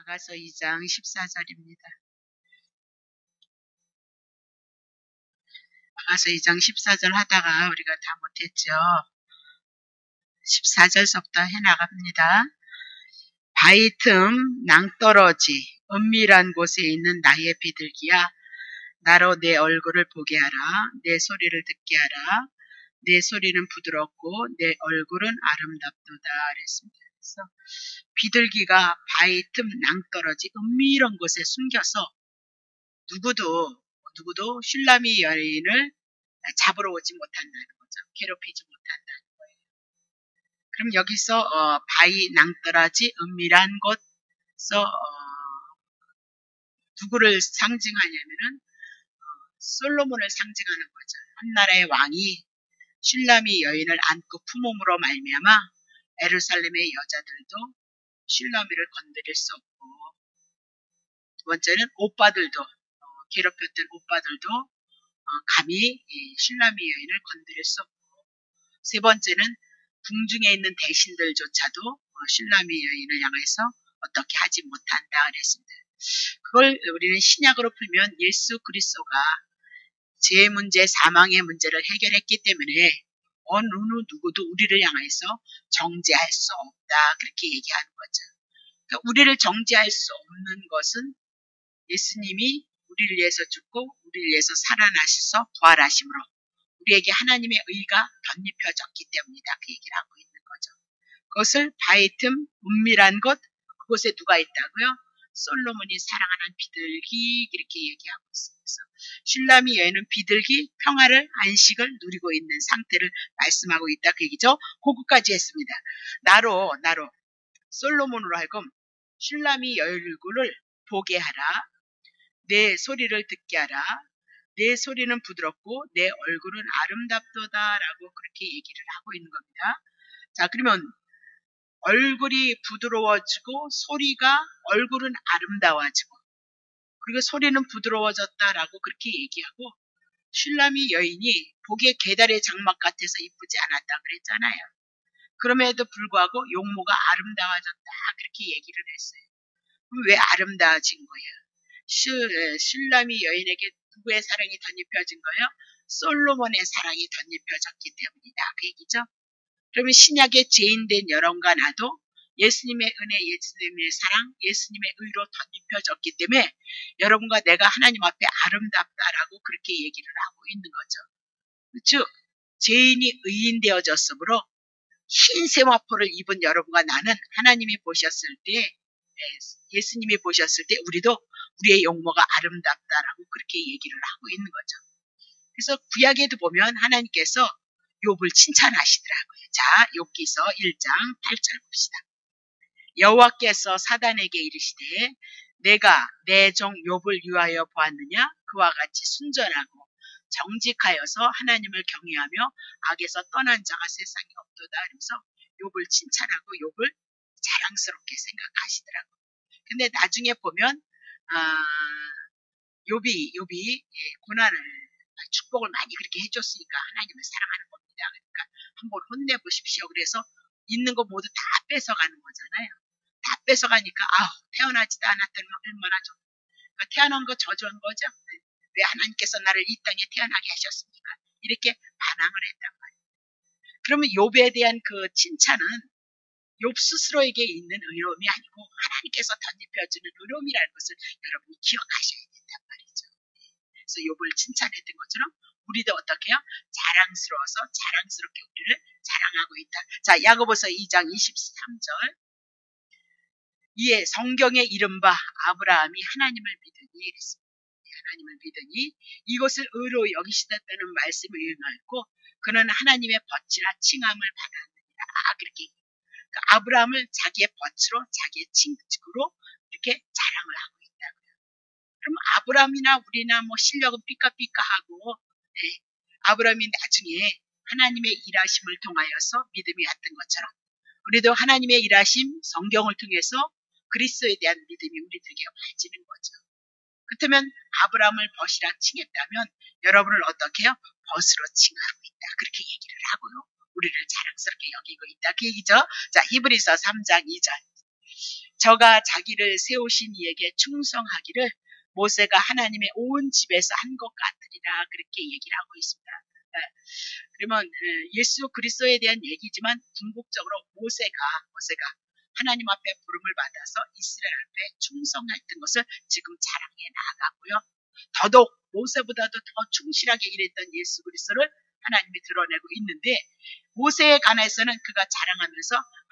아가서 2장 14절입니다. 아가서 2장 14절 하다가 우리가 다 못했죠. 14절서부터 해나갑니다. 바위 틈 낭떠러지 은밀한 곳에 있는 나의 비둘기야, 나로 내 얼굴을 보게 하라. 내 소리를 듣게 하라. 내 소리는 부드럽고 내 얼굴은 아름답도다 그랬습니다. 그래서 비둘기가 바위 틈 낭떠러지 은밀한 곳에 숨겨서 누구도 슐라미 여인을 잡으러 오지 못한다는 거죠. 괴롭히지 못한다는 거예요. 그럼 여기서 바위 낭떠러지 은밀한 곳에서 누구를 상징하냐면은 솔로몬을 상징하는 거죠. 한나라의 왕이 슐라미 여인을 안고 품음으로 말미암아 예루살렘의 여자들도 슐라미를 건드릴 수 없고, 두 번째는 오빠들도 괴롭혔던 오빠들도 감히 슐라미 여인을 건드릴 수 없고, 세 번째는 궁중에 있는 대신들조차도 슐라미 여인을 향해서 어떻게 하지 못한다 그랬습니다. 그걸 우리는 신약으로 풀면 예수 그리스도가 죄의 문제, 사망의 문제를 해결했기 때문에 어느 누구도 우리를 향해서 정죄할 수 없다 그렇게 얘기하는 거죠. 그러니까 우리를 정죄할 수 없는 것은 예수님이 우리를 위해서 죽고 우리를 위해서 살아나셔서 부활하심으로 우리에게 하나님의 의가 덧입혀졌기 때문이다 그 얘기를 하고 있는 거죠. 그것을 바위 틈 은밀한 곳, 그곳에 누가 있다고요? 솔로몬이 사랑하는 비둘기 이렇게 얘기하고 있습니다. 슐라미 여인은 비둘기 평화를 안식을 누리고 있는 상태를 말씀하고 있다 그 얘기죠. 그것까지 했습니다. 나로 솔로몬으로 하여금 슐라미 여인 얼굴을 보게 하라. 내 소리를 듣게 하라. 내 소리는 부드럽고 내 얼굴은 아름답도다라고 그렇게 얘기를 하고 있는 겁니다. 자, 그러면 얼굴이 부드러워지고 얼굴은 아름다워지고 그리고 소리는 부드러워졌다라고 그렇게 얘기하고, 슐라미 여인이 보기에 계달의 장막 같아서 이쁘지 않았다 그랬잖아요. 그럼에도 불구하고 용모가 아름다워졌다 그렇게 얘기를 했어요. 그럼 왜 아름다워진 거예요? 슐라미 여인에게 누구의 사랑이 덧입혀진 거예요? 솔로몬의 사랑이 덧입혀졌기 때문이다 그 얘기죠. 그러면 신약의 죄인된 여러분과 나도 예수님의 은혜, 예수님의 사랑, 예수님의 의로 덧입혀졌기 때문에 여러분과 내가 하나님 앞에 아름답다라고 그렇게 얘기를 하고 있는 거죠. 즉 죄인이 의인 되어졌으므로 흰 세마포를 입은 여러분과 나는 하나님이 보셨을 때, 예수님이 보셨을 때 우리도 우리의 용모가 아름답다라고 그렇게 얘기를 하고 있는 거죠. 그래서 구약에도 보면 하나님께서 욥을 칭찬하시더라고요. 자, 욥기서 1장 8절 봅시다. 여호와께서 사단에게 이르시되 내가 내 종 욥을 위하여 보았느냐? 그와 같이 순전하고 정직하여서 하나님을 경외하며 악에서 떠난 자가 세상에 없도다 하면서 욥을 칭찬하고 욥을 자랑스럽게 생각하시더라고요. 근데 나중에 보면 욥이 고난을 축복을 많이 그렇게 해줬으니까 하나님을 사랑하는 겁니다. 그러니까 한번 혼내보십시오. 그래서 있는 거 모두 다 뺏어가는 거잖아요. 다 뺏어가니까 태어나지도 않았더니 얼마나 좀 그러니까 태어난 거 저주한 거죠. 왜 하나님께서 나를 이 땅에 태어나게 하셨습니까? 이렇게 반항을 했단 말이에요. 그러면 욥에 대한 그 칭찬은 욥 스스로에게 있는 의로움이 아니고 하나님께서 덧입혀주는 의로움이라는 것을 여러분이 기억하셔야 된단 말이죠. 그래서 욥을 칭찬했던 것처럼 우리도 어떻게 해요? 자랑스럽게 우리를 자랑하고 있다. 자, 야고보서 2장 23절. 이에 성경에 이른바 아브라함이 하나님을 믿으니 이랬습니다. 하나님을 믿으니 이것을 의로 여기시다는 말씀을 응하였고 그는 하나님의 벗이라 칭함을 받았느니라. 그렇게 그러니까 아브라함을 자기의 벗으로 자기의 칭으로 이렇게 자랑을 하고 있다고요. 그럼 아브라함이나 우리나 실력은 삐까삐까하고 아브라함이 나중에 하나님의 일하심을 통하여서 믿음이 왔던 것처럼 우리도 하나님의 일하심 성경을 통해서 그리스도에 대한 믿음이 우리들에게 와지는 거죠. 그렇다면 아브라함을 벗이라 칭했다면 여러분을 어떻게 해요? 벗으로 칭하고 있다. 그렇게 얘기를 하고요. 우리를 자랑스럽게 여기고 있다. 그 얘기죠. 자, 히브리서 3장 2절. 저가 자기를 세우신 이에게 충성하기를 모세가 하나님의 온 집에서 한 것 같으리라 그렇게 얘기를 하고 있습니다. 그러면 예수 그리스도에 대한 얘기지만 궁극적으로 모세가 하나님 앞에 부름을 받아서 이스라엘 앞에 충성했던 것을 지금 자랑해 나아가고요. 더더욱 모세보다도 더 충실하게 일했던 예수 그리스도를 하나님이 드러내고 있는데 모세에 관해서는 그가 자랑하면서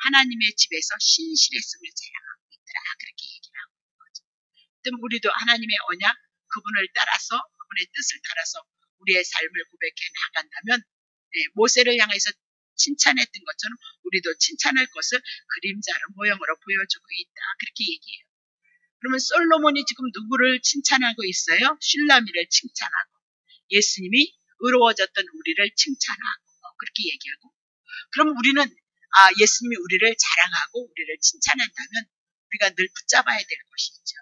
하나님의 집에서 신실했음을 자랑하고 있더라. 그렇게 얘기를 하고 있는 거죠. 그럼 우리도 하나님의 언약, 그분을 따라서 그분의 뜻을 따라서 우리의 삶을 고백해 나간다면 모세를 향해서 칭찬했던 것처럼 우리도 칭찬할 것을 그림자로 모형으로 보여주고 있다. 그렇게 얘기해요. 그러면 솔로몬이 지금 누구를 칭찬하고 있어요? 슐라미를 칭찬하고 예수님이 의로워졌던 우리를 칭찬하고 그렇게 얘기하고 그럼 우리는 예수님이 우리를 자랑하고 우리를 칭찬한다면 우리가 늘 붙잡아야 될 것이 있죠.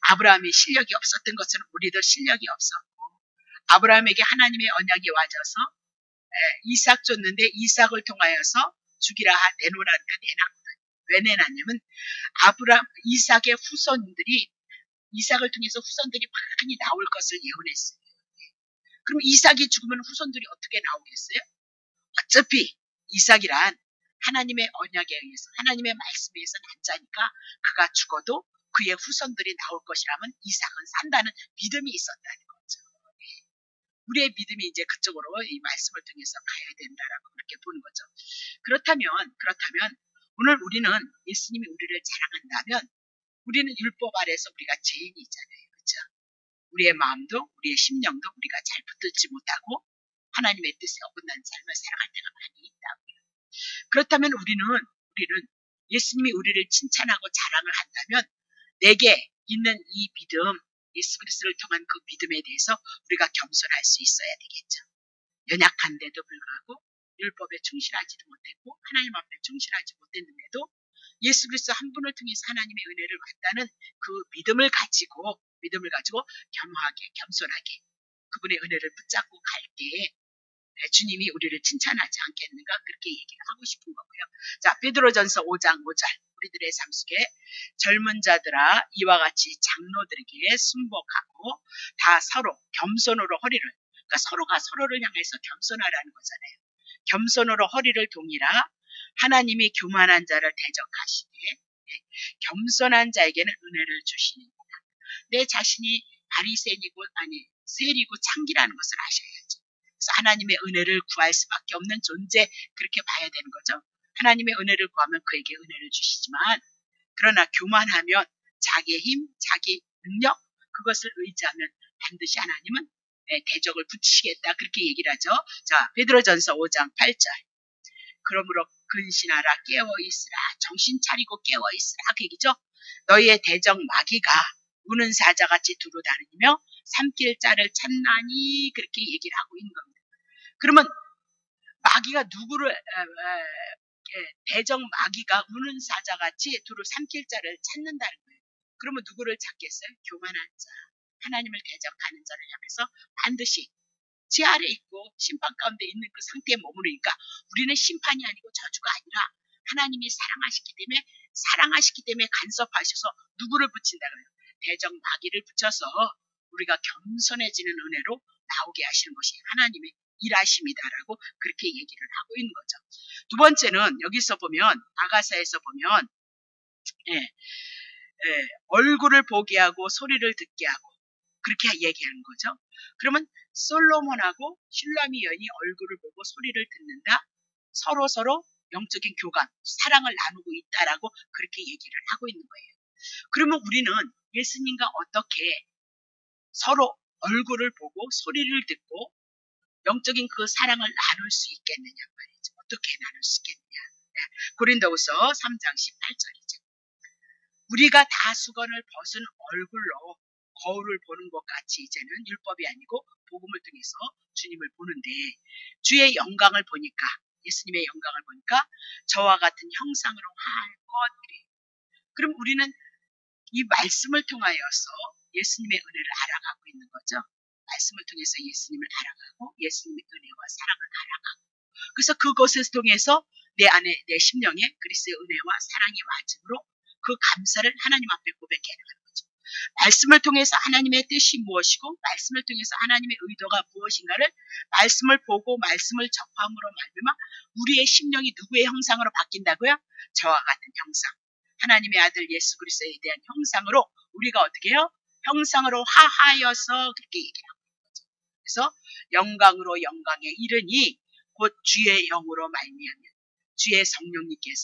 아브라함이 실력이 없었던 것처럼 우리도 실력이 없었고 아브라함에게 하나님의 언약이 와져서 이삭 줬는데 이삭을 통하여서 죽이라 내놓으라니까 내놨거든요. 왜 내놨냐면 이삭의 후손들이 이삭을 통해서 후손들이 많이 나올 것을 예언했어요. 그럼 이삭이 죽으면 후손들이 어떻게 나오겠어요? 어차피 이삭이란 하나님의 언약에 의해서 하나님의 말씀에 의해서 난 자니까 그가 죽어도 그의 후손들이 나올 것이라면 이삭은 산다는 믿음이 있었다는 거죠. 우리의 믿음이 이제 그쪽으로 이 말씀을 통해서 가야 된다라고 그렇게 보는 거죠. 그렇다면 오늘 우리는 예수님이 우리를 자랑한다면 우리는 율법 아래서 우리가 죄인이잖아요. 그렇죠? 우리의 마음도 우리의 심령도 우리가 잘 붙들지 못하고 하나님의 뜻에 어긋난 삶을 살아갈 때가 많이 있다고요. 그렇다면 우리는 예수님이 우리를 칭찬하고 자랑을 한다면 내게 있는 이 믿음, 예수 그리스도를 통한 그 믿음에 대해서 우리가 겸손할 수 있어야 되겠죠. 연약한데도 불구하고 율법에 충실하지도 못했고 하나님 앞에 충실하지 못했는데도 예수 그리스도 한 분을 통해서 하나님의 은혜를 받다는 그 믿음을 가지고 겸허하게 겸손하게 그분의 은혜를 붙잡고 갈 때에 주님이 우리를 칭찬하지 않겠는가 그렇게 얘기를 하고 싶은 거고요. 자, 베드로전서 5장 5절 우리들의 삶 속에 젊은 자들아 이와 같이 장로들에게 순복하고 다 서로 겸손으로 허리를 그러니까 서로가 서로를 향해서 겸손하라는 거잖아요. 겸손으로 허리를 동이라 하나님이 교만한 자를 대적하시되 겸손한 자에게는 은혜를 주시니라. 내 자신이 바리새인이고 세리고 창기라는 것을 아셔야죠. 그래서 하나님의 은혜를 구할 수밖에 없는 존재 그렇게 봐야 되는 거죠. 하나님의 은혜를 구하면 그에게 은혜를 주시지만 그러나 교만하면 자기의 힘, 자기 능력 그것을 의지하면 반드시 하나님은 대적을 붙이시겠다 그렇게 얘기를 하죠. 자, 베드로전서 5장 8절 그러므로 근신하라 깨어있으라 정신 차리고 깨어있으라 그 얘기죠. 너희의 대적 마귀가 우는 사자같이 두루 다니며 삼킬 자를 찾나니 그렇게 얘기를 하고 있는 겁니다. 그러면 마귀가 누구를 대적 마귀가 우는 사자같이 두루 삼킬 자를 찾는다는 거예요. 그러면 누구를 찾겠어요? 교만한 자, 하나님을 대적하는 자를 향해서 반드시 지 아래 있고 심판 가운데 있는 그 상태에 머무르니까 우리는 심판이 아니고 저주가 아니라 하나님이 사랑하시기 때문에 간섭하셔서 누구를 붙인다고요? 대적 마귀를 붙여서 우리가 겸손해지는 은혜로 나오게 하시는 것이 하나님의 일하심이다라고 그렇게 얘기를 하고 있는 거죠. 두 번째는 여기서 보면 아가사에서 보면 얼굴을 보게 하고 소리를 듣게 하고 그렇게 얘기하는 거죠. 그러면 솔로몬하고 슐라미 여인이 얼굴을 보고 소리를 듣는다. 서로 영적인 교감, 사랑을 나누고 있다라고 그렇게 얘기를 하고 있는 거예요. 그러면 우리는 예수님과 어떻게 서로 얼굴을 보고 소리를 듣고 영적인 그 사랑을 나눌 수 있겠느냐 말이죠. 어떻게 나눌 수 있겠느냐. 고린도후서 3장 18절이죠. 우리가 다 수건을 벗은 얼굴로 거울을 보는 것 같이 이제는 율법이 아니고 복음을 통해서 주님을 보는데 주의 영광을 보니까 예수님의 영광을 보니까 저와 같은 형상으로 할 것. 그럼 우리는 이 말씀을 통하여서 예수님의 은혜를 알아가고 있는 거죠. 말씀을 통해서 예수님을 알아가고 예수님의 은혜와 사랑을 알아가고 그래서 그것을 통해서 내 안에 내 심령에 그리스도의 은혜와 사랑이 와짐으로 그 감사를 하나님 앞에 고백해야 하는 거죠. 말씀을 통해서 하나님의 뜻이 무엇이고 말씀을 통해서 하나님의 의도가 무엇인가를 말씀을 보고 말씀을 접함으로 말미암아 우리의 심령이 누구의 형상으로 바뀐다고요? 저와 같은 형상. 하나님의 아들 예수 그리스도에 대한 형상으로 우리가 어떻게 해요? 형상으로 화하여서 그렇게 얘기하고 있는 거죠. 그래서 영광으로 영광에 이르니 곧 주의 영으로 말미암아 주의 성령님께서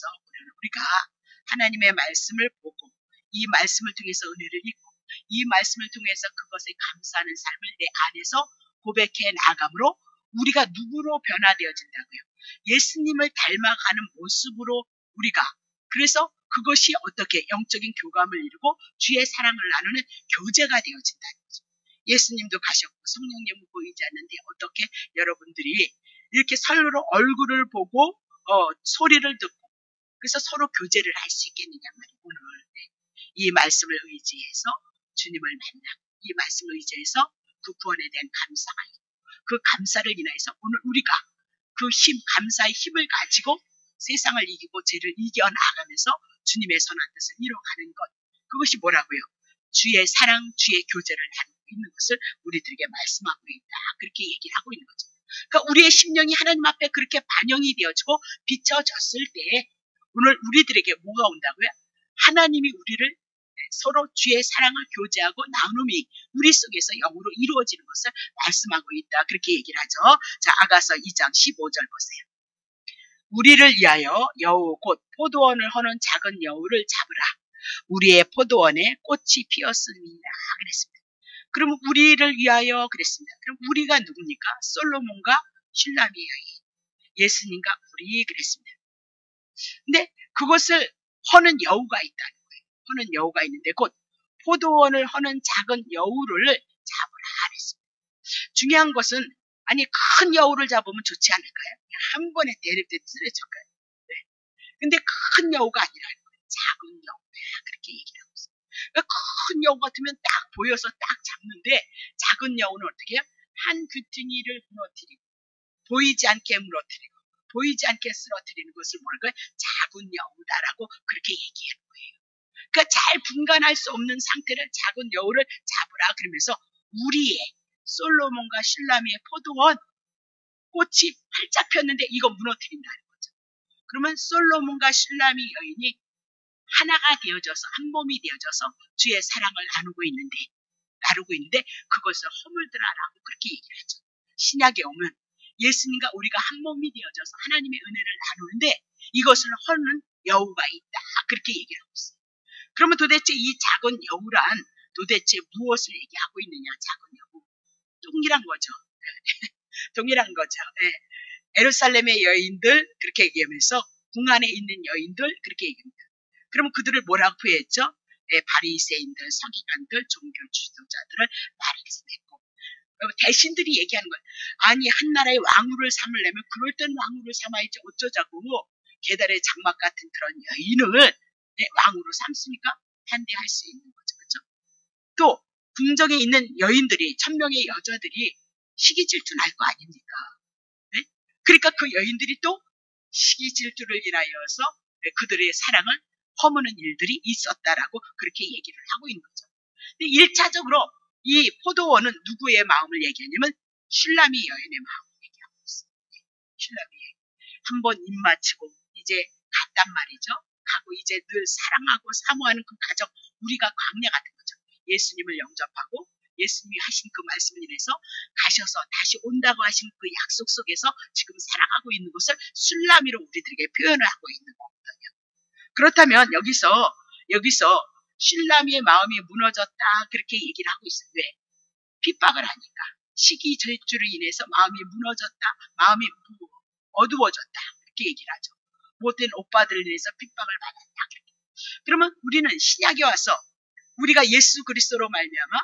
우리가 하나님의 말씀을 보고 이 말씀을 통해서 은혜를 입고 이 말씀을 통해서 그것에 감사하는 삶을 내 안에서 고백해 나감으로 우리가 누구로 변화되어진다고요? 예수님을 닮아가는 모습으로 우리가 그래서 그것이 어떻게 영적인 교감을 이루고 주의 사랑을 나누는 교제가 되어진다는 거죠. 예수님도 가셨고 성령님은 보이지 않는데 어떻게 여러분들이 이렇게 서로 얼굴을 보고 소리를 듣고 그래서 서로 교제를 할 수 있겠느냐 말이에요. 오늘 이 말씀을 의지해서 주님을 만나고 이 말씀을 의지해서 그 구원에 대한 감사가 있고 그 감사를 인하여서 오늘 우리가 그 감사의 힘을 가지고 세상을 이기고 죄를 이겨나가면서 주님의 선한 뜻을 이뤄가는 것. 그것이 뭐라고요? 주의 사랑, 주의 교제를 나누고 있는 것을 우리들에게 말씀하고 있다. 그렇게 얘기를 하고 있는 거죠. 그러니까 우리의 심령이 하나님 앞에 그렇게 반영이 되어지고 비춰졌을 때 오늘 우리들에게 뭐가 온다고요? 하나님이 우리를 서로 주의 사랑을 교제하고 나눔이 우리 속에서 영으로 이루어지는 것을 말씀하고 있다. 그렇게 얘기를 하죠. 자, 아가서 2장 15절 보세요. 우리를 위하여 여우 곧 포도원을 허는 작은 여우를 잡으라. 우리의 포도원에 꽃이 피었습니다. 그랬습니다. 그럼 우리를 위하여 그랬습니다. 그럼 우리가 누굽니까? 솔로몬과 슐라미 여인, 예수님과 우리 그랬습니다. 근데 그것을 허는 여우가 있다는 거예요. 허는 여우가 있는데 곧 포도원을 허는 작은 여우를 잡으라 그랬습니다. 중요한 것은 아니 큰 여우를 잡으면 좋지 않을까요? 그냥 한 번에 대립돼 쓰러질까요? 네. 근데 큰 여우가 아니라는 거예요. 작은 여우야 그렇게 얘기를 하고 있어요. 그러니까 큰 여우 같으면 딱 보여서 딱 잡는데 작은 여우는 어떻게 해요? 한 귀퉁이를 무너뜨리고 보이지 않게 무너뜨리고 보이지 않게 쓰러뜨리는 것을 모르는 거예요. 작은 여우다라고 그렇게 얘기하는 거예요. 그러니까 잘 분간할 수 없는 상태를 작은 여우를 잡으라 그러면서 우리의 솔로몬과 슐라미의 포도원 꽃이 활짝 폈는데 이거 무너뜨린다는 거죠. 그러면 솔로몬과 슐라미 여인이 하나가 되어져서 한 몸이 되어져서 주의 사랑을 나누고 있는데 그것을 허물더라라고 그렇게 얘기를 하죠. 신약에 오면 예수님과 우리가 한 몸이 되어져서 하나님의 은혜를 나누는데 이것을 허는 여우가 있다. 그렇게 얘기를 하고 있어요. 그러면 도대체 이 작은 여우란 도대체 무엇을 얘기하고 있느냐? 작은 여우. 동일한 거죠. 동일한 거죠. 네. 예루살렘의 여인들 그렇게 얘기하면서 궁 안에 있는 여인들 그렇게 얘기합니다. 그러면 그들을 뭐라고 표현했죠? 네, 바리새인들, 서기관들, 종교 지도자들을 말했고 대신들이 얘기하는 거예요. 아니 한 나라의 왕후를 삼으려면 그럴 땐 왕후를 삼아야지 어쩌자고 계달의 장막 같은 그런 여인을 왕후로 삼습니까? 반대할 수 있는 거죠. 그렇죠? 또 궁정에 있는 여인들이 1000명의 여자들이 시기 질투 날 거 아닙니까? 네? 그러니까 그 여인들이 또 시기 질투를 인하여서 그들의 사랑을 허무는 일들이 있었다라고 그렇게 얘기를 하고 있는 거죠. 근데 1차적으로 이 포도원은 누구의 마음을 얘기하냐면 슐라미 여인의 마음을 얘기하고 있어요. 슐라미 여인. 한번 입마치고 이제 갔단 말이죠. 가고 이제 늘 사랑하고 사모하는 그 가정 우리가 광야 같은 거죠. 예수님을 영접하고 예수님이 하신 그 말씀을 인해서 가셔서 다시 온다고 하신 그 약속 속에서 지금 살아가고 있는 것을 슐라미로 우리들에게 표현을 하고 있는 거거든요. 그렇다면 여기서 슐라미의 마음이 무너졌다 그렇게 얘기를 하고 있어요. 왜? 핍박을 하니까 시기 질투로 인해서 마음이 무너졌다, 마음이 어두워졌다 그렇게 얘기를 하죠. 못된 오빠들을 인해서 핍박을 받았다. 그러면 우리는 신약에 와서 우리가 예수 그리스도로 말미암아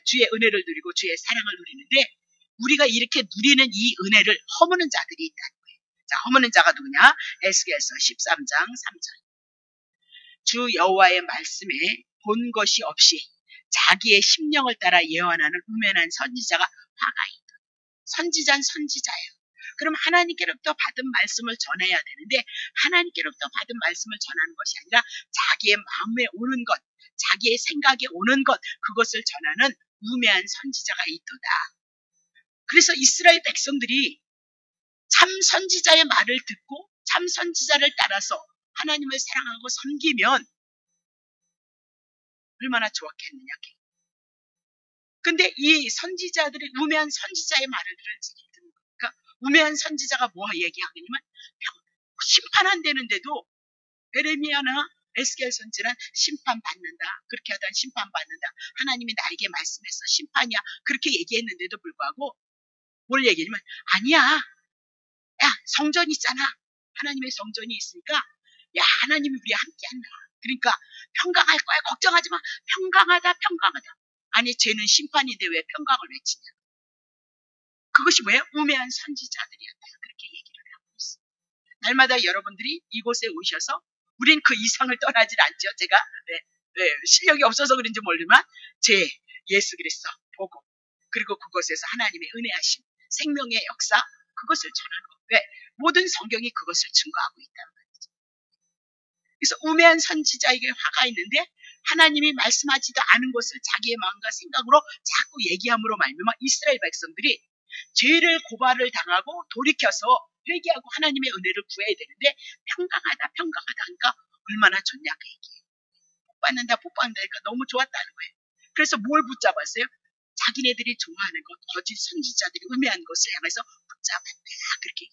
주의 은혜를 누리고 주의 사랑을 누리는데 우리가 이렇게 누리는 이 은혜를 허무는 자들이 있다는 거예요. 자, 허무는 자가 누구냐? 에스겔서 13장 3절. 주 여호와의 말씀에 본 것이 없이 자기의 심령을 따라 예언하는 우매한 선지자가 화가 있다. 선지자는 선지자예요. 그럼 하나님께로부터 받은 말씀을 전해야 되는데 하나님께로부터 받은 말씀을 전하는 것이 아니라 자기의 마음에 오는 것, 자기의 생각에 오는 것, 그것을 전하는 우매한 선지자가 있도다. 그래서 이스라엘 백성들이 참 선지자의 말을 듣고 참 선지자를 따라서 하나님을 사랑하고 섬기면 얼마나 좋았겠느냐. 근데 이 선지자들이 우매한 선지자의 말을 듣는 거니까 우매한 선지자가 뭐 얘기하냐면 심판한다는데도 에레미야나 에스겔 선지는 심판받는다. 그렇게 하다 심판받는다. 하나님이 나에게 말씀해서 심판이야. 그렇게 얘기했는데도 불구하고 뭘 얘기하냐면 아니야. 야 성전 있잖아. 하나님의 성전이 있으니까 야 하나님이 우리와 함께한다. 그러니까 평강할 거야. 걱정하지 마. 평강하다. 평강하다. 아니 쟤는 심판인데 왜 평강을 외치냐. 그것이 뭐예요? 우매한 선지자들이었다. 그렇게 얘기를 하고 있어요. 날마다 여러분들이 이곳에 오셔서 우린 그 이상을 떠나질 않죠. 제가 실력이 없어서 그런지 모르지만 제 예수 그리스도 보고 그리고 그곳에서 하나님의 은혜하심 생명의 역사 그것을 전하는 거. 왜? 모든 성경이 그것을 증거하고 있다는 말이죠. 그래서 우매한 선지자에게 화가 있는데 하나님이 말씀하지도 않은 것을 자기의 마음과 생각으로 자꾸 얘기함으로 말미암아 이스라엘 백성들이 죄를 고발을 당하고 돌이켜서 회개하고 하나님의 은혜를 구해야 되는데 평강하다 평강하다 하니까 얼마나 좋냐 그 얘기예요. 복 받는다 복 받는다니까 너무 좋았다는 거예요. 그래서 뭘 붙잡았어요? 자기네들이 좋아하는 것 거짓 선지자들이 우매한 것을 향해서 붙잡았다 그렇게.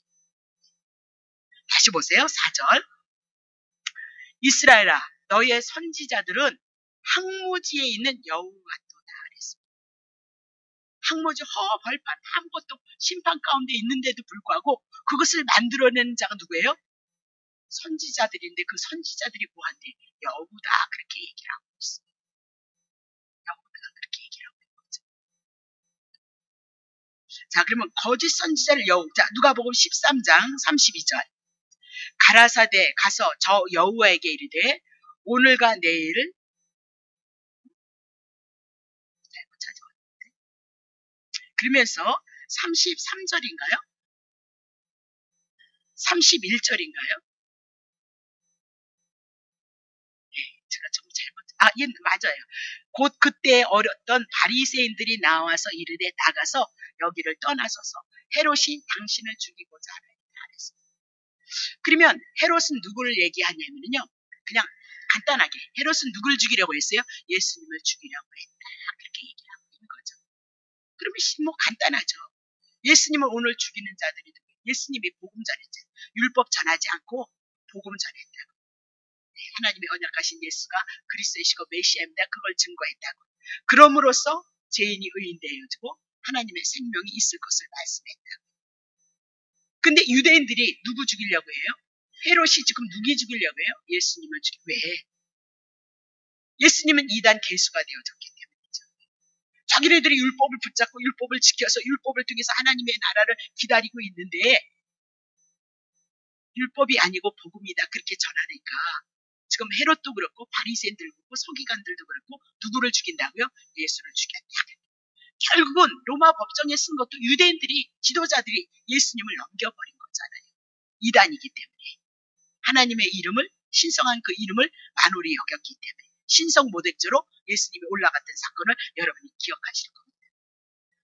다시 보세요. 4절 이스라엘아 너의 선지자들은 항무지에 있는 여우가 또다 그랬습니다. 항무지 벌판 아무것도 심판 가운데 있는데도 불구하고 그것을 만들어내는 자가 누구예요? 선지자들인데 그 선지자들이 뭐한대? 여우다 그렇게 얘기를 하고 있어요. 여우다 그렇게 얘기를 하고 있는 거죠. 자 그러면 거짓 선지자를 여우. 자 누가복음 13장 32절 가라사대 가서 저 여우에게 이르되 오늘과 내일을 잘못 찾아왔는데 그러면서 33절인가요? 31절인가요? 제가 좀 예, 맞아요. 곧 그때 어렸던 바리새인들이 나와서 이르되 나가서 여기를 떠나소서 헤롯이 당신을 죽이고자 하나이다 그랬습니다. 그러면 헤롯은 누구를 얘기하냐면요. 그냥 간단하게 헤롯은 누구를 죽이려고 했어요? 예수님을 죽이려고 했다. 그렇게 얘기하고 있는 거죠. 그러면 뭐 간단하죠. 예수님을 오늘 죽이는 자들이 누구예요? 예수님이 복음 전했죠. 율법 전하지 않고 복음 전했다고. 하나님의 언약하신 예수가 그리스도이시고 메시아입니다. 그걸 증거했다고. 그럼으로써 죄인이 의인되어지고 하나님의 생명이 있을 것을 말씀했다고. 근데 유대인들이 누구 죽이려고 해요? 헤롯이 지금 누구 죽이려고 해요? 예수님을 왜? 예수님은 이단 개수가 되어졌기 때문이죠. 자기네들이 율법을 붙잡고 율법을 지켜서 율법을 통해서 하나님의 나라를 기다리고 있는데 율법이 아니고 복음이다 그렇게 전하니까 지금 헤롯도 그렇고 바리새인들도 그렇고 서기관들도 그렇고 누구를 죽인다고요? 예수를 죽였다. 결국은 로마 법정에 쓴 것도 유대인들이 지도자들이 예수님을 넘겨버린 거잖아요. 이단이기 때문에 하나님의 이름을 신성한 그 이름을 만홀히 여겼기 때문에 신성 모독죄로 예수님이 올라갔던 사건을 여러분이 기억하실 겁니다.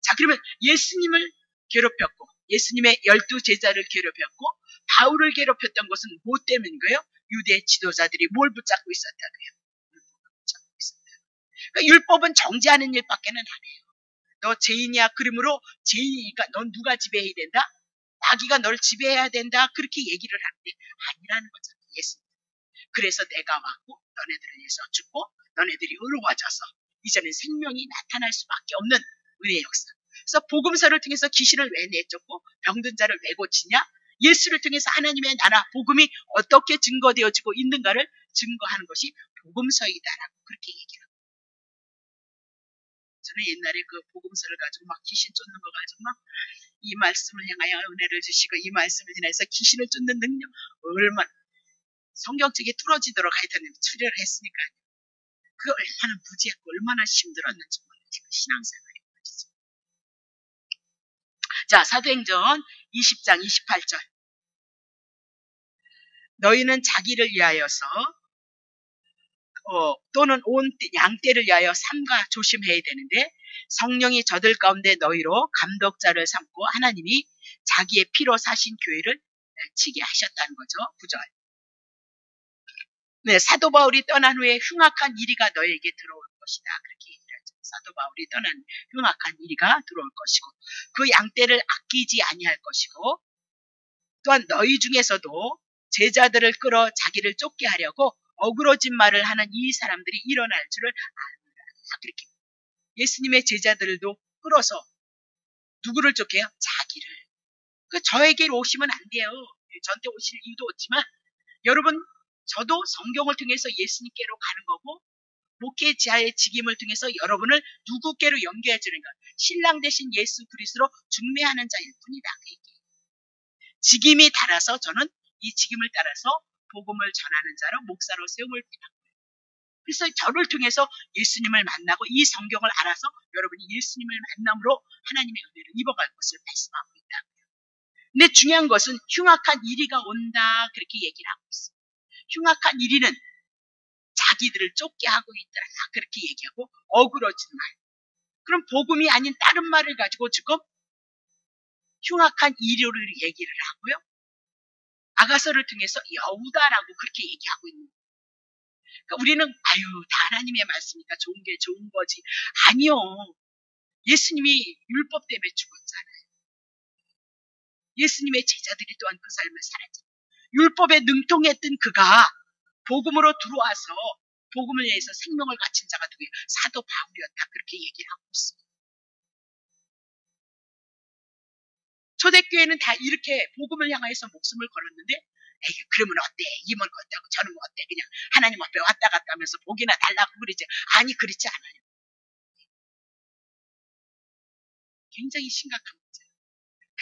자 그러면 예수님을 괴롭혔고 예수님의 12 제자를 괴롭혔고 바울을 괴롭혔던 것은 뭐 때문인가요? 유대 지도자들이 뭘 붙잡고 있었다고요? 율법을 붙잡고 있었다. 그러니까 율법은 정죄하는 일밖에는 안 해요. 너 죄인이야. 그러므로 죄인이니까 넌 누가 지배해야 된다? 마귀가 널 지배해야 된다. 그렇게 얘기를 하는데 아니라는 거잖아요. 예수님. 그래서 내가 왔고 너네들을 위해서 죽고 너네들이 의로워져서 이제는 생명이 나타날 수밖에 없는 은혜의 역사. 그래서 복음서를 통해서 귀신을 왜 내쫓고 병든 자를 왜 고치냐? 예수를 통해서 하나님의 나라 복음이 어떻게 증거되어지고 있는가를 증거하는 것이 복음서이다라고 그렇게 얘기합니다. 저는 옛날에 그 복음서를 가지고 막 귀신 쫓는 거 가지고 막 이 말씀을 향하여 은혜를 주시고 이 말씀을 인해서 귀신을 쫓는 능력 얼마나 성경책이 뚫어지도록 하여튼 수료를 했으니까 그 얼마나 무지했고 얼마나 힘들었는지 몰라요. 신앙생활이 말이죠. 자 사도행전 20장 28절. 너희는 자기를 위하여서 또는 온 양떼를 위하여 삼가 조심해야 되는데 성령이 저들 가운데 너희로 감독자를 삼고 하나님이 자기의 피로 사신 교회를 치게 하셨다는 거죠. 9절. 네, 사도 바울이 떠난 후에 흉악한 이리가 너에게 들어올 것이다. 그렇게 얘기를 하죠. 사도 바울이 떠난 흉악한 이리가 들어올 것이고 그 양떼를 아끼지 아니할 것이고 또한 너희 중에서도 제자들을 끌어 자기를 쫓게 하려고 어그러진 말을 하는 이 사람들이 일어날 줄을 알라. 그렇게 예수님의 제자들도 끌어서 누구를 쫓게요? 자기를. 저에게 오시면 안 돼요. 저한테 오실 이유도 없지만 여러분 저도 성경을 통해서 예수님께로 가는 거고 목회 지하의 직임을 통해서 여러분을 누구께로 연결해 주는 것. 신랑 되신 예수 그리스도로 중매하는 자일 뿐이다. 그 얘기. 직임이 달아서 저는 이 직임을 따라서 복음을 전하는 자로 목사로 세움을 받고 그래서 저를 통해서 예수님을 만나고 이 성경을 알아서 여러분이 예수님을 만남으로 하나님의 은혜를 입어갈 것을 말씀하고 있다고요. 근데 중요한 것은 흉악한 이리가 온다 그렇게 얘기를 하고 있어요. 흉악한 이리는 자기들을 쫓게 하고 있더라 그렇게 얘기하고 어그러진 말. 그럼 복음이 아닌 다른 말을 가지고 지금 흉악한 이리를 얘기를 하고요. 아가서를 통해서 여우다라고 그렇게 얘기하고 있는 거예요. 그러니까 우리는 다 하나님의 말씀이니까 좋은 게 좋은 거지. 아니요. 예수님이 율법 때문에 죽었잖아요. 예수님의 제자들이 또한 그 삶을 살았잖아요. 율법에 능통했던 그가 복음으로 들어와서 복음을 위해서 생명을 바친 자가 누구예요? 사도 바울이었다. 그렇게 얘기를 하고 있어요. 초대교회는 다 이렇게 복음을 향해서 목숨을 걸었는데 그러면 어때? 이면 어때고 저는 어때? 그냥 하나님 앞에 왔다 갔다 하면서 복이나 달라고 그러지. 아니 그렇지 않아요. 굉장히 심각한 문제예요.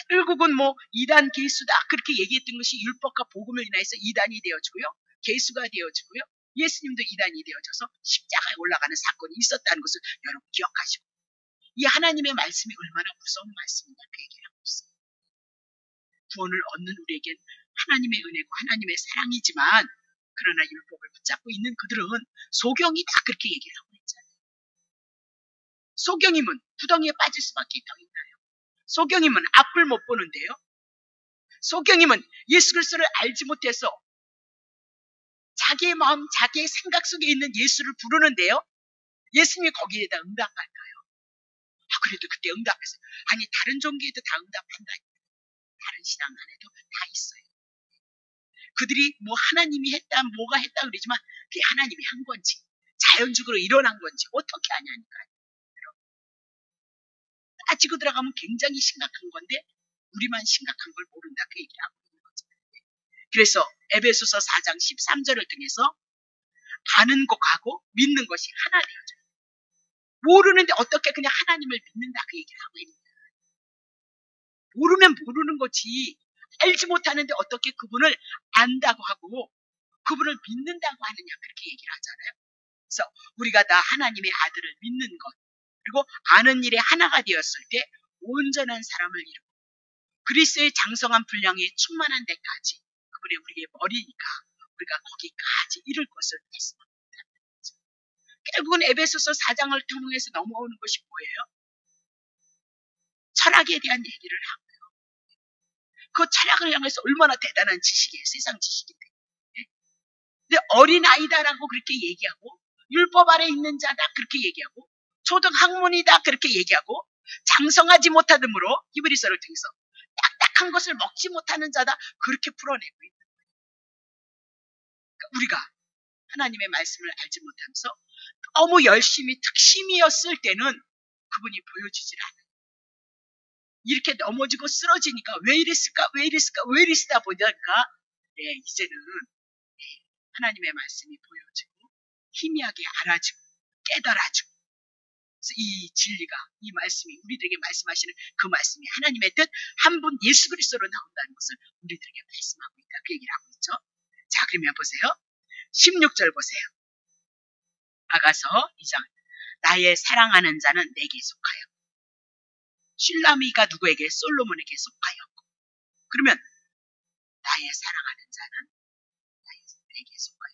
결국은 이단 계수다 그렇게 얘기했던 것이 율법과 복음을 인해서 이단이 되어지고요. 계수가 되어지고요. 예수님도 이단이 되어져서 십자가에 올라가는 사건이 있었다는 것을 여러분 기억하시고 이 하나님의 말씀이 얼마나 무서운 말씀인가 그 얘기를 하고 있어요. 구원을 얻는 우리에겐 하나님의 은혜고 하나님의 사랑이지만 그러나 율법을 붙잡고 있는 그들은 소경이다 그렇게 얘기를 하고 있잖아요. 소경이면 구덩이에 빠질 수밖에 더 있나요? 소경이면 앞을 못 보는데요. 소경이면 예수 그리스도를 알지 못해서 자기의 마음, 자기의 생각 속에 있는 예수를 부르는데요. 예수님이 거기에다 응답할까요? 그래도 그때 응답했어요. 아니 다른 종교에도 다 응답한다. 다른 신앙 안에도 다 있어요. 그들이 하나님이 했다 뭐가 했다 그러지만 그게 하나님이 한 건지 자연적으로 일어난 건지 어떻게 아냐니까요. 따지고 들어가면 굉장히 심각한 건데 우리만 심각한 걸 모른다 그 얘기를 하고 있는 거죠. 그래서 에베소서 4장 13절을 통해서 아는 것하고 믿는 것이 하나 되어져요. 모르는데 어떻게 그냥 하나님을 믿는다 그 얘기를 하고 있는 거예요. 모르면 모르는 거지 알지 못하는데 어떻게 그분을 안다고 하고 그분을 믿는다고 하느냐 그렇게 얘기를 하잖아요. 그래서 우리가 다 하나님의 아들을 믿는 것 그리고 아는 일에 하나가 되었을 때 온전한 사람을 이루고 그리스도의 장성한 분량에 충만한 데까지 그분의 우리의 머리니까 우리가 거기까지 이룰 것을 말씀합니다. 결국은 에베소서 4장을 통해서 넘어오는 것이 뭐예요? 철학에 대한 얘기를 하고요. 그 철학을 향해서 얼마나 대단한 지식이에요. 세상 지식인데. 근데 어린아이다라고 그렇게 얘기하고 율법 아래 있는 자다 그렇게 얘기하고 초등학문이다 그렇게 얘기하고 장성하지 못하므로 히브리서를 통해서 딱딱한 것을 먹지 못하는 자다 그렇게 풀어내고 있는 거예요. 그러니까 우리가 하나님의 말씀을 알지 못하면서 너무 열심히 특심이었을 때는 그분이 보여지질 않아요. 이렇게 넘어지고 쓰러지니까 왜 이랬을까 보니까 이제는 하나님의 말씀이 보여지고 희미하게 알아지고 깨달아지고 그래서 이 진리가 이 말씀이 우리들에게 말씀하시는 그 말씀이 하나님의 뜻 한 분 예수 그리스도로 나온다는 것을 우리들에게 말씀하고 있다 그 얘기를 하고 있죠. 자 그러면 보세요. 16절 보세요. 아가서 2장 나의 사랑하는 자는 내게 속하여 슐라미가 누구에게? 솔로몬에게 속하였고 그러면 나의 사랑하는 자는 내게 속하여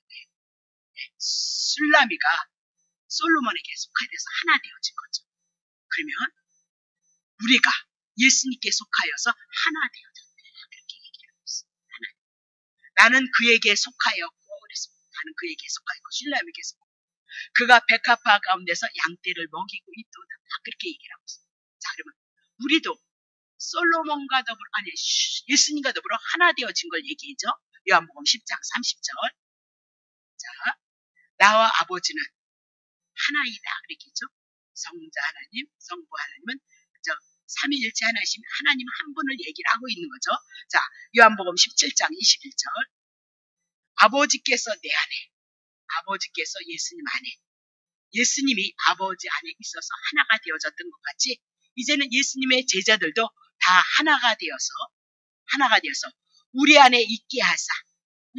술라미가 솔로몬에게 속하여서 하나 되어진 거죠. 그러면 우리가 예수님께 속하여서 하나 되어졌다. 그렇게 얘기하고 있어요. 하나. 나는 그에게 속하였고 그랬습니다. 나는 그에게 속하였고 술라미에게 속하였고 그가 백합화 가운데서 양떼를 먹이고 있도다. 그렇게 얘기를 하고 있어요. 자, 그러면 우리도 솔로몬과 더불어 예수님과 더불어 하나 되어진 걸 얘기했죠. 요한복음 10장 30절. 자, 나와 아버지는 하나이다. 그랬겠죠. 성자 하나님, 성부 하나님은 삼위일체 하나이신 하나님 한 분을 얘기를 하고 있는 거죠. 자, 요한복음 17장 21절. 아버지께서 내 안에, 아버지께서 예수님 안에, 예수님이 아버지 안에 있어서 하나가 되어졌던 것 같이 이제는 예수님의 제자들도 다 하나가 되어서 우리 안에 있게 하사,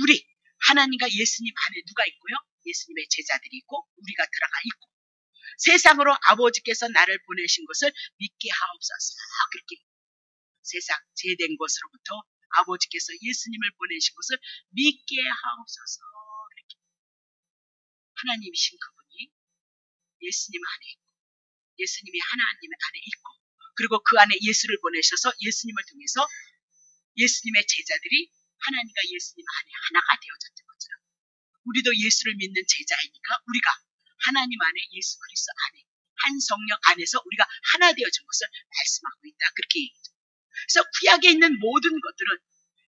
우리 하나님과 예수님 안에 누가 있고요? 예수님의 제자들이 있고 우리가 들어가 있고 세상으로 아버지께서 나를 보내신 것을 믿게 하옵소서. 그렇게 세상 죄된 것으로부터 아버지께서 예수님을 보내신 것을 믿게 하옵소서. 그렇게 하나님이신 그분이 예수님 안에 있고 예수님이 하나님 안에 있고 그리고 그 안에 예수를 보내셔서 예수님을 통해서 예수님의 제자들이 하나님과 예수님 안에 하나가 되어졌던 것처럼 우리도 예수를 믿는 제자이니까 우리가 하나님 안에 예수 그리스도 안에 한 성령 안에서 우리가 하나 되어진 것을 말씀하고 있다. 그렇게 얘기죠. 그래서 구약에 있는 모든 것들은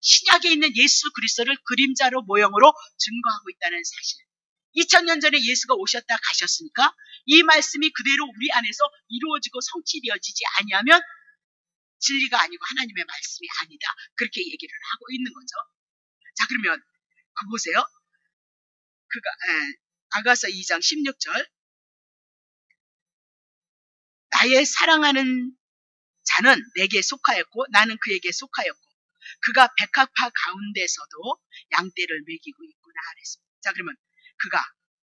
신약에 있는 예수 그리스도를 그림자로 모형으로 증거하고 있다는 사실. 2000년 전에 예수가 오셨다 가셨으니까 이 말씀이 그대로 우리 안에서 이루어지고 성취되어지지 아니하면 진리가 아니고 하나님의 말씀이 아니다. 그렇게 얘기를 하고 있는 거죠. 자, 그러면 보세요. 아가서 2장 16절. 나의 사랑하는 자는 내게 속하였고 나는 그에게 속하였고 그가 백합화 가운데서도 양떼를 먹이고 있구나 그랬습니다. 자, 그러면 그가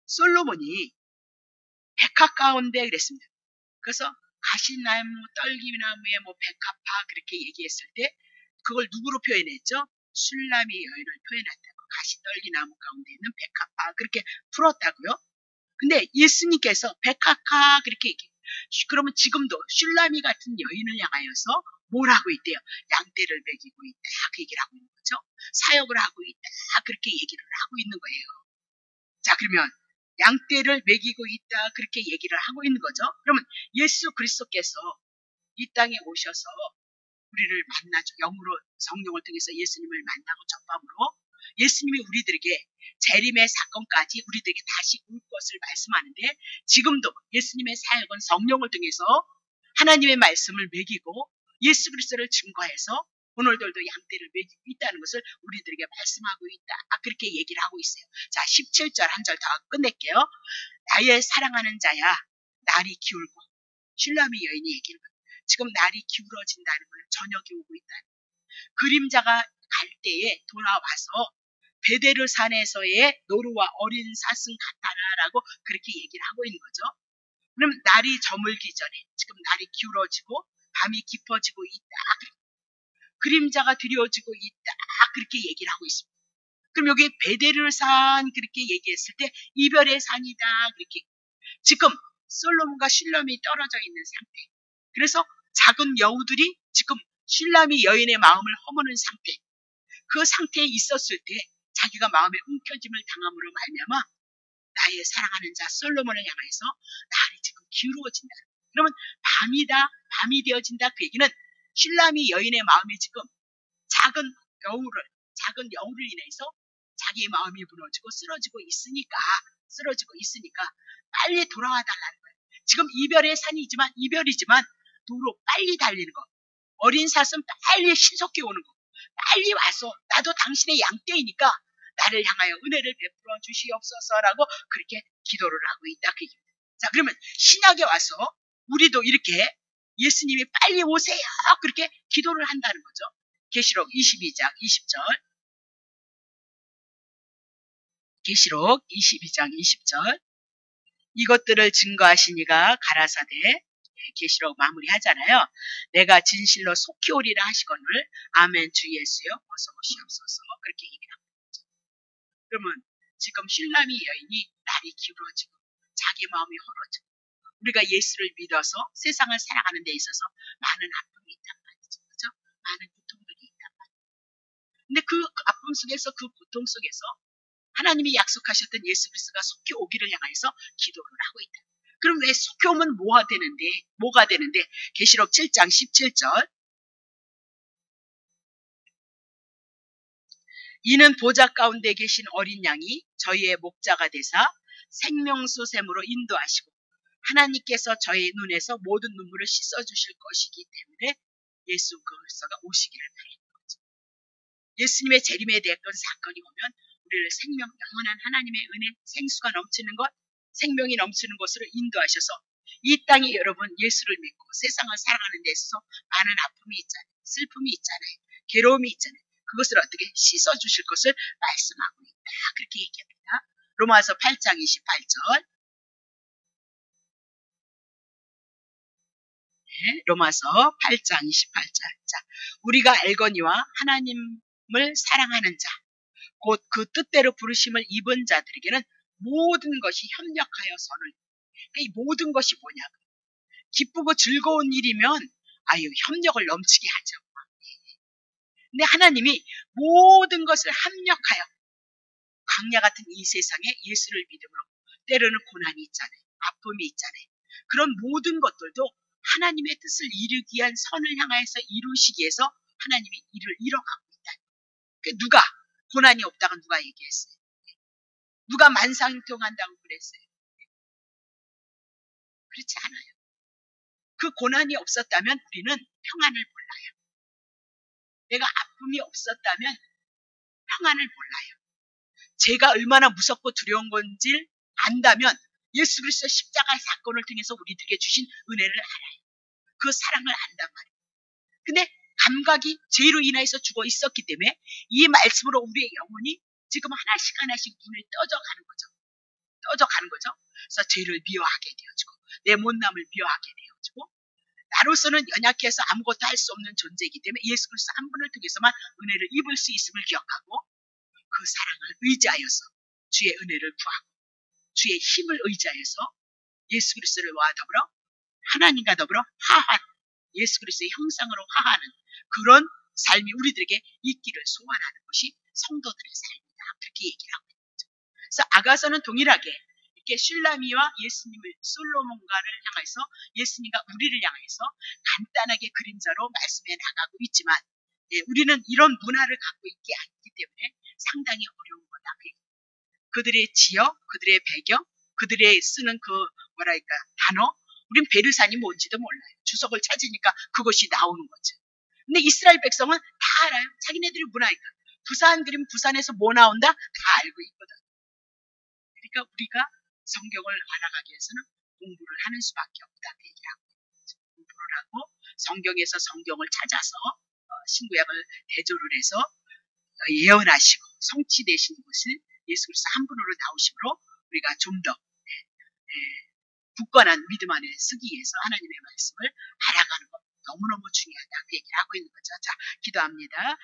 솔로몬이 백합 가운데 그랬습니다. 그래서 가시나무, 떨기나무에 백합화 그렇게 얘기했을 때 그걸 누구로 표현했죠? 술라미 여인을 표현했다고. 가시 떨기나무 가운데 있는 백합화 그렇게 풀었다고요. 근데 예수님께서 백합화 그렇게 얘기해요. 그러면 지금도 술라미 같은 여인을 향하여서 뭘 하고 있대요? 양떼를 먹이고 있다. 그 얘기를 하고 있는 거죠. 사역을 하고 있다. 그렇게 얘기를 하고 있는 거예요. 자, 그러면 양떼를 먹이고 있다. 그렇게 얘기를 하고 있는 거죠. 그러면 예수 그리스도께서 이 땅에 오셔서 우리를 만나죠. 영으로 성령을 통해서 예수님을 만나고 접함으로 예수님이 우리들에게 재림의 사건까지 우리들에게 다시 올 것을 말씀하는데 지금도 예수님의 사역은 성령을 통해서 하나님의 말씀을 먹이고 예수 그리스도를 증거해서 오늘들도 양떼를 먹이고 있다는 것을 우리들에게 말씀하고 있다. 그렇게 얘기를 하고 있어요. 자, 17절 한 절 더 끝낼게요. 나의 사랑하는 자야, 날이 기울고 슐라미 여인이 얘기를 지금 날이 기울어진다는 걸 저녁이 오고 있다는 그림자가 갈 때에 돌아와서 베데르 산에서의 노루와 어린 사슴 같아라라고 그렇게 얘기를 하고 있는 거죠. 그럼 날이 저물기 전에 지금 날이 기울어지고 밤이 깊어지고 있다. 그림자가 드리워지고 있다. 그렇게 얘기를 하고 있습니다. 그럼 여기 베데르 산 그렇게 얘기했을 때 이별의 산이다. 그렇게 지금 솔로몬과 슐람이 떨어져 있는 상태. 그래서 작은 여우들이 지금 슐람이 여인의 마음을 허무는 상태. 그 상태에 있었을 때 자기가 마음에 움켜짐을 당함으로 말미암아 나의 사랑하는 자 솔로몬을 향해서 날이 지금 기울어진다. 그러면 밤이 되어진다. 그 얘기는 슐람이 여인의 마음이 지금 작은 여우를 인해서 자기의 마음이 무너지고 쓰러지고 있으니까 빨리 돌아와 달라는 거예요. 지금 이별이지만 도로 빨리 달리는 거. 어린 사슴 빨리 신속히 오는 거. 빨리 와서 나도 당신의 양떼이니까 나를 향하여 은혜를 베풀어 주시옵소서라고 그렇게 기도를 하고 있다. 그 얘기입니다. 자, 그러면 신약에 와서 우리도 이렇게 예수님이 빨리 오세요. 그렇게 기도를 한다는 거죠. 계시록 22장 20절. 계시록 22장 20절. 이것들을 증거하시니가 가라사대 계시록 마무리하잖아요. 내가 진실로 속히 오리라 하시거늘 아멘 주 예수여 어서 오시옵소서 그렇게 얘기합니다. 그러면 지금 슐라미 여인이 날이 기울어지고 자기 마음이 헐어지고 우리가 예수를 믿어서 세상을 살아가는 데 있어서 많은 아픔이 있단 말이죠. 그죠? 많은 고통들이 있단 말이죠. 근데 그 아픔 속에서 그 고통 속에서 하나님이 약속하셨던 예수 그리스도가 속히 오기를 향해서 기도를 하고 있다. 그럼 왜 속히 오면 뭐가 되는데 계시록 7장 17절 이는 보좌 가운데 계신 어린 양이 저희의 목자가 되사 생명수 샘으로 인도하시고 하나님께서 저희 눈에서 모든 눈물을 씻어주실 것이기 때문에 예수 그리스도가 오시기를 바라는 거죠. 예수님의 재림에 대한 사건이 오면 우리를 영원한 하나님의 은혜, 생수가 넘치는 것, 생명이 넘치는 곳으로 인도하셔서 이 땅에 여러분 예수를 믿고 세상을 살아가는 데 있어서 많은 아픔이 있잖아요. 슬픔이 있잖아요. 괴로움이 있잖아요. 그것을 어떻게 씻어주실 것을 말씀하고 있다. 그렇게 얘기합니다. 로마서 8장 28절 로마서 8장 28절 자, 우리가 알거니와 하나님을 사랑하는 자 곧 그 뜻대로 부르심을 입은 자들에게는 모든 것이 협력하여 선을 이 모든 것이 뭐냐고 기쁘고 즐거운 일이면 협력을 넘치게 하죠. 근데 하나님이 모든 것을 합력하여 광야 같은 이 세상에 예수를 믿음으로 때로는 고난이 있잖아요. 아픔이 있잖아요. 그런 모든 것들도 하나님의 뜻을 이루기 위한 선을 향해서 이루시기 위해서 하나님이 일을 이뤄가고 있다. 누가 고난이 없다고 누가 얘기했어요? 누가 만상통한다고 그랬어요? 그렇지 않아요. 그 고난이 없었다면 우리는 평안을 몰라요. 내가 아픔이 없었다면 평안을 몰라요. 죄가 얼마나 무섭고 두려운 건지 안다면 예수 그리스도 십자가 사건을 통해서 우리들에게 주신 은혜를 알아요. 그 사랑을 안단 말이에요. 근데 감각이 죄로 인해서 죽어 있었기 때문에 이 말씀으로 우리의 영혼이 지금 하나씩 눈에 떠져가는 거죠. 그래서 죄를 미워하게 되어지고 내 못남을 미워하게 되어지고 나로서는 연약해서 아무것도 할 수 없는 존재이기 때문에 예수 그리스도 한 분을 통해서만 은혜를 입을 수 있음을 기억하고 그 사랑을 의지하여서 주의 은혜를 구하고 주의 힘을 의지하여서 예수 그리스도와 더불어 하나님과 더불어 화한 예수 그리스도의 형상으로 화하는 그런 삶이 우리들에게 있기를 소원하는 것이 성도들의 삶이다. 그렇게 얘기를 하고 있는 거죠. 그래서 아가서는 동일하게 이렇게 슐라미와 예수님을 솔로몬가를 향해서 예수님과 우리를 향해서 간단하게 그림자로 말씀해 나가고 있지만 우리는 이런 문화를 갖고 있지 않기 때문에 상당히 어려운 거다. 그들의 지역, 그들의 배경, 그들의 쓰는 단어 우린 베르산이 뭔지도 몰라요. 주석을 찾으니까 그것이 나오는 거죠. 근데 이스라엘 백성은 다 알아요. 자기네들이 문화니까. 부산 그림 부산에서 뭐 나온다? 다 알고 있거든. 그러니까 우리가 성경을 알아가기 위해서는 공부를 하는 수밖에 없다. 그 얘기를 하고 있죠. 공부를 하고 성경에서 성경을 찾아서 신구약을 대조를 해서 예언하시고 성취되신 것을 예수 그리스도 한 분으로 나오심으로 우리가 좀 더 굳건한 믿음 안에 쓰기 위해서 하나님의 말씀을 알아가는 것 너무너무 중요하다. 그 얘기를 하고 있는 거죠. 자, 기도합니다.